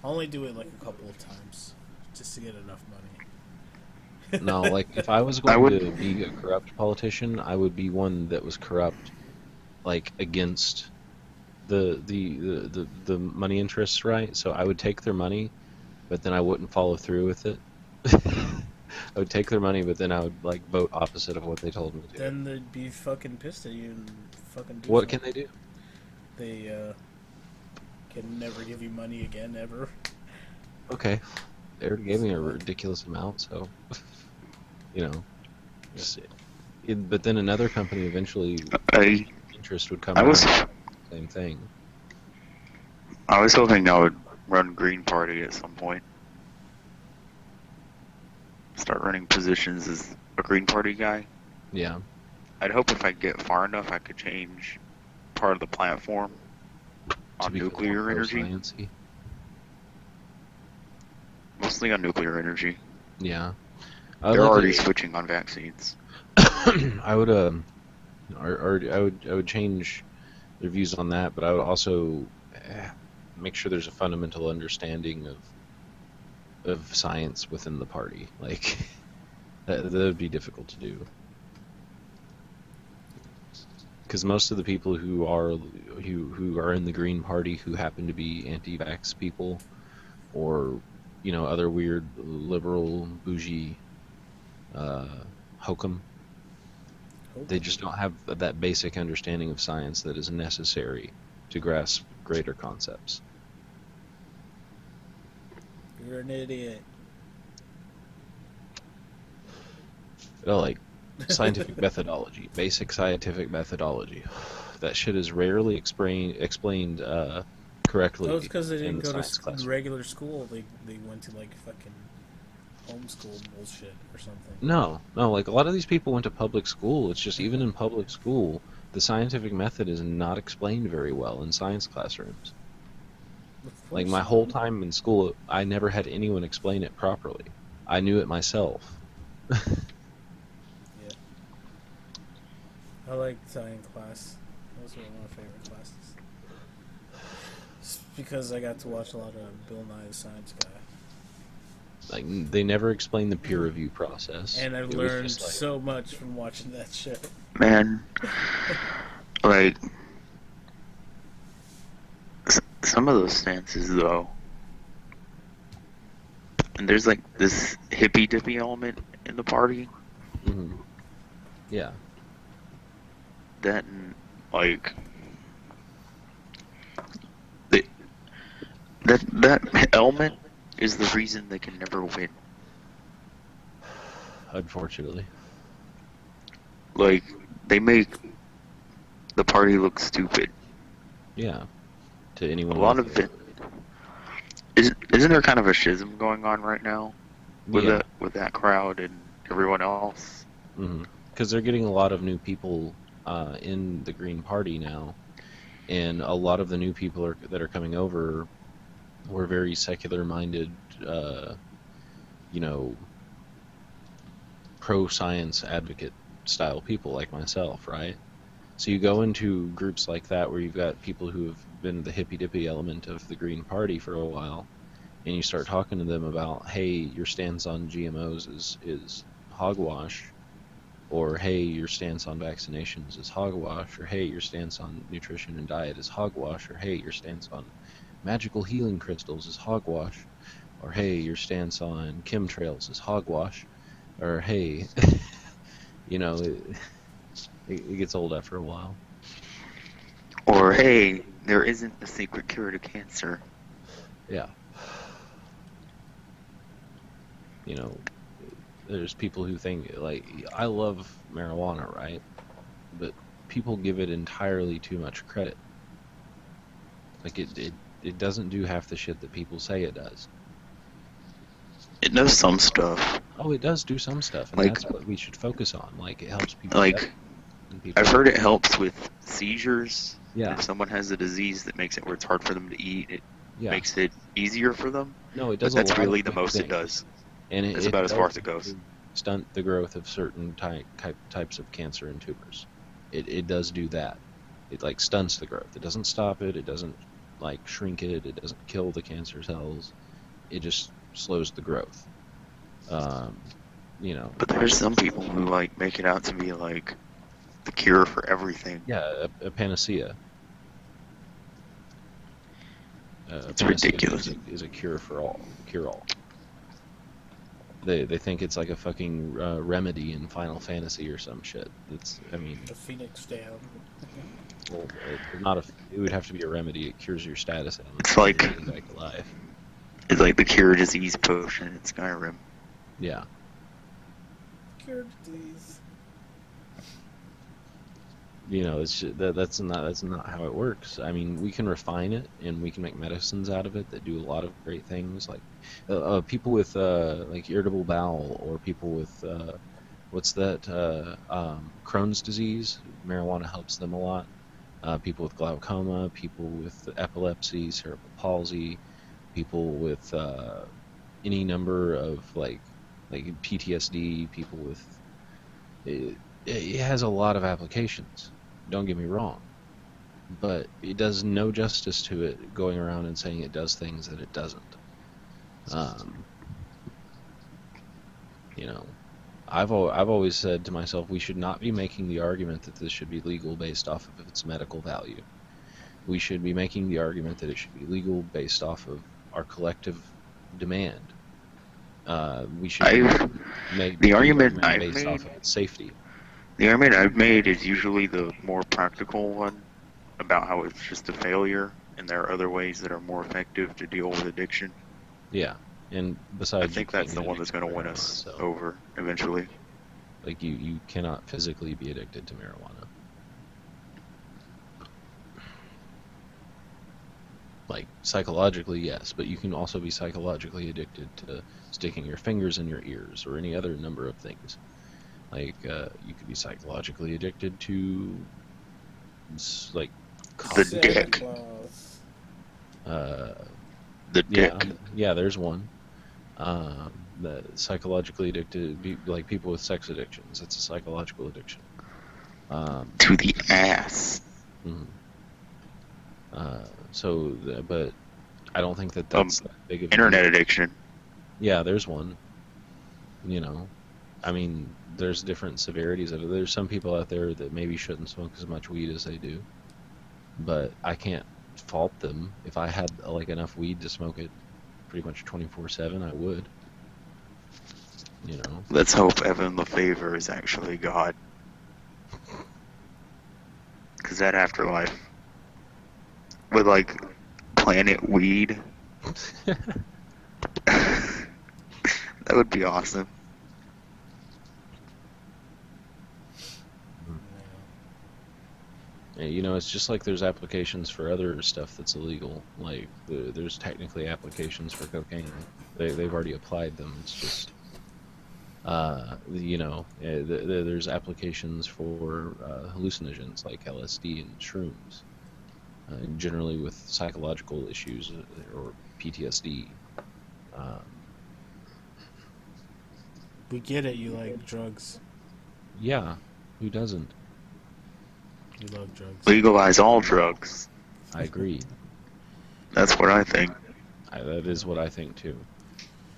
A: I'll only do it like a couple of times just to get enough money.
C: No, like if I was
B: I
C: going
B: would-
C: to be a corrupt politician, I would be one that was corrupt, like against the money interests, right? So I would take their money, but then I wouldn't follow through with it. I would take their money, but then I would like vote opposite of what they told me to do.
A: Then they'd be fucking pissed at you and fucking do
C: What
A: something.
C: can they do?
A: They can never give you money again, ever.
C: Okay, they already gave me a ridiculous amount, so just but then another company eventually
B: I
C: interest would come
B: I
C: out,
B: was
C: same thing.
B: I was hoping I would run Green Party at some point. Start running positions as a Green Party guy.
C: Yeah.
B: I'd hope if I get far enough, I could change part of the platform
C: To
B: on
C: become
B: nuclear
C: more
B: energy.
C: pro-science-y.
B: Mostly on nuclear energy.
C: Yeah.
B: They're already switching on vaccines.
C: I would I would change their views on that, but I would also make sure there's a fundamental understanding of science within the party. Like that would be difficult to do. Because most of the people who are in the Green Party who happen to be anti-vax people, or other weird liberal bougie hokum, they just don't have that basic understanding of science that is necessary to grasp greater concepts.
A: You're an idiot.
C: Like scientific methodology, basic scientific methodology. That shit is rarely explained correctly.
A: Oh, it's because they
C: in
A: didn't
C: the
A: go to
C: science classroom.
A: regular school. They went to like fucking homeschool bullshit or something.
C: No, like a lot of these people went to public school. It's just even in public school, the scientific method is not explained very well in science classrooms.
A: Of
C: Like
A: course
C: my
A: not.
C: whole time in school, I never had anyone explain it properly. I knew it myself.
A: Yeah. I like science class. That was one of my favorite classes. It's because I got to watch a lot of Bill Nye the Science Guy.
C: Like they never explained the peer review process.
A: And I've
C: It was
A: learned
C: just like,
A: so much from watching that show.
B: Man, like some of those stances though, and there's like this hippy dippy element in the party
C: Hmm. Yeah.
B: that like the, that element is the reason they can never win.
C: Unfortunately.
B: Like they make the party look stupid.
C: Yeah. To
B: A
C: anyone
B: lot
C: with
B: of it isn't there kind of a schism going on right now with
C: yeah.
B: that crowd and everyone else?
C: Because they're getting a lot of new people in the Green Party now, and a lot of the new people that are coming over were very secular-minded, uh, you know, pro-science advocate style people like myself, right? So you go into groups like that where you've got people who have been the hippy-dippy element of the Green Party for a while, and you start talking to them about, hey, your stance on GMOs is hogwash, or hey, your stance on vaccinations is hogwash, or hey, your stance on nutrition and diet is hogwash, or hey, your stance on magical healing crystals is hogwash, or hey, your stance on chemtrails is hogwash, or hey, you know, it gets old after a while.
B: Or hey, there isn't a secret cure to cancer.
C: Yeah. You know, there's people who think, like, I love marijuana, right? But people give it entirely too much credit. Like, it doesn't do half the shit that people say it does.
B: It knows some stuff.
C: Oh, it does do some stuff, and
B: Like
C: that's what we should focus on. Like, it helps people better.
B: like
C: And people
B: I've heard it helps with seizures.
C: Yeah.
B: If someone has a disease that makes it where it's hard for them to eat, it
C: Yeah.
B: makes it easier for them.
C: No, it
B: But
C: does
B: that's
C: a lot
B: really
C: of
B: the
C: good
B: most
C: things.
B: it does.
C: And
B: That's about as far as it goes.
C: Stunt the growth of certain types of cancer and tumors. It does do that. It like stunts the growth. It doesn't stop it. It doesn't like shrink it. It doesn't kill the cancer cells. It just slows the growth. You know.
B: But there's some people who like make it out to be like the cure for everything.
C: Yeah, a panacea.
B: It's
C: Panacea
B: ridiculous.
C: is a cure for all. Cure all. They think it's like a fucking remedy in Final Fantasy or some shit. I mean,
A: The Phoenix Down.
C: well, not a. It would have to be a remedy. It cures your status ailment.
B: It's like
C: back to life.
B: It's like the cure disease potion in Skyrim.
C: Yeah.
A: Cure disease.
C: You know, that's not how it works. I mean, we can refine it and we can make medicines out of it that do a lot of great things. Like people with like irritable bowel, or people with what's that Crohn's disease. Marijuana helps them a lot. People with glaucoma, people with epilepsy, cerebral palsy, people with any number of like PTSD, people with it has a lot of applications. Don't get me wrong, but it does no justice to it going around and saying it does things that it doesn't. You know, I've always said to myself, we should not be making the argument that this should be legal based off of its medical value. We should be making the argument that it should be legal based off of our collective demand. We should make
B: the argument I've
C: based
B: made
C: off of its safety.
B: The argument I've made is usually the more practical one about how it's just a failure and there are other ways that are more effective to deal with addiction.
C: Yeah, and besides,
B: I think that's the one that's going to win us over eventually.
C: Like you cannot physically be addicted to marijuana. Like psychologically, yes, but you can also be psychologically addicted to sticking your fingers in your ears or any other number of things. Like you could be psychologically addicted to like
B: the dick. The dick.
C: Yeah, there's one. The psychologically addicted, like people with sex addictions. It's a psychological addiction.
B: To the ass.
C: Mm-hmm. But I don't think that's that big of
B: internet addiction.
C: Yeah, there's one. You know, I mean, there's different severities of it. There's some people out there that maybe shouldn't smoke as much weed as they do, but I can't fault them. If I had like enough weed to smoke it pretty much 24/7, I would. You know.
B: Let's hope Evan LeFavor is actually God. Because that afterlife with like planet weed, that would be awesome.
C: Yeah, you know, it's just like there's applications for other stuff that's illegal. Like there's technically applications for cocaine. They've already applied them. It's just you know, there's applications for hallucinogens like LSD and shrooms, generally with psychological issues or PTSD. Um,
A: We get it. You like drugs.
C: yeah, who doesn't?
A: You love drugs.
B: Legalize all drugs.
C: I agree.
B: That's what I think.
C: That is what I think too.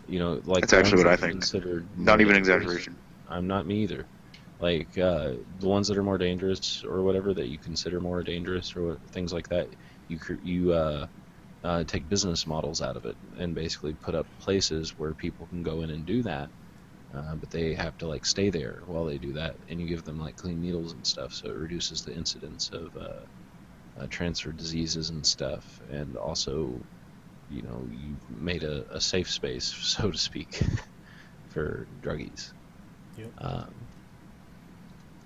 C: You know, like
B: That's
C: the
B: actually
C: ones
B: what I
C: that are
B: think.
C: considered
B: Not
C: more
B: even
C: dangerous.
B: exaggeration.
C: I'm not me either. Like the ones that are more dangerous or whatever that you consider more dangerous or things like that, you take business models out of it and basically put up places where people can go in and do that, but they have to like stay there while they do that, and you give them like clean needles and stuff, so it reduces the incidence of transferred diseases and stuff, and also, you know, you've made a safe space, so to speak, for druggies.
A: Yep.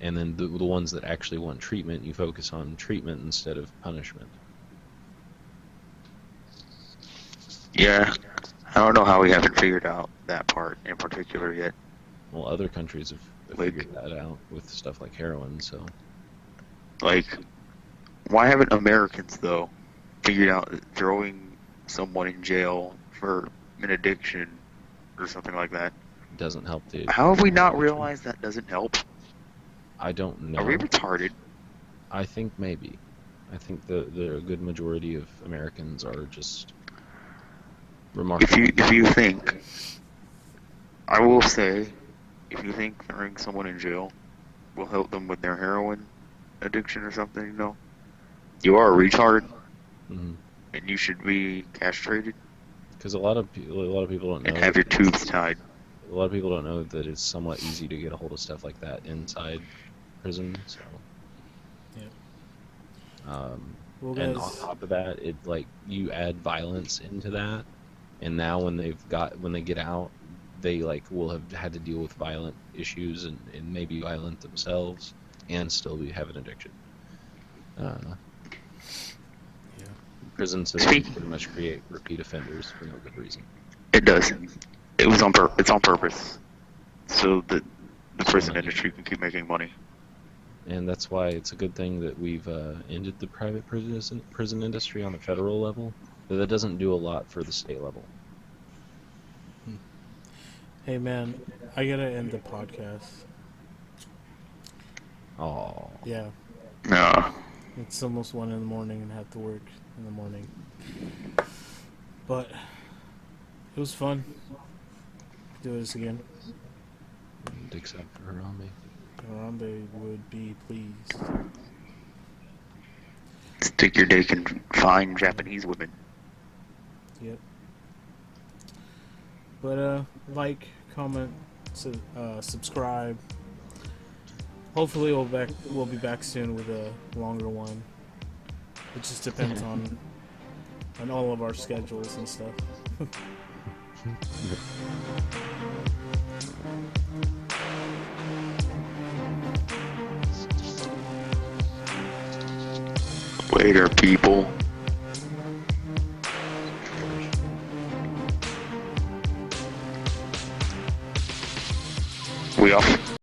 C: And then the ones that actually want treatment, you focus on treatment instead of punishment.
B: Yeah. I don't know how we haven't figured out that part in particular yet.
C: Well, other countries have
B: Like-
C: figured that out with stuff like heroin, so.
B: Like, why haven't Americans, though, figured out that throwing someone in jail for an addiction or something like that?
C: Doesn't help the.
B: How have we not realized that doesn't help?
C: I don't know.
B: Are we retarded?
C: I think maybe. I think the good majority of Americans are just remarkable.
B: If you think, I will say, if you think throwing someone in jail will help them with their heroin addiction or something, you know, you are a retard
C: Mhm.
B: and you should be castrated
C: Because a lot of people don't know.
B: and have your tubes tied.
C: A lot of people don't know that it's somewhat easy to get a hold of stuff like that inside prison. So.
A: Yep.
C: And on top of that, it like you add violence into that, and now when they get out, they like will have had to deal with violent issues and maybe violent themselves, and still have an addiction. Prison systems pretty much create repeat offenders for no good reason.
B: It does. It's on purpose, so that the prison industry can keep making money.
C: And that's why it's a good thing that we've ended the private prison industry on the federal level. But that doesn't do a lot for the state level.
A: Hey man, I gotta end the podcast.
C: Oh.
A: Yeah,
B: No.
A: it's almost 1 in the morning and I have to work in the morning. But it was fun. Do this again.
C: Except for Harambe.
A: Harambe would be pleased.
B: Stick your dick in fine Japanese women.
A: Yep. But like, comment, subscribe. Hopefully we'll be back soon with a longer one. It just depends on all of our schedules and stuff.
B: Later, people. We off.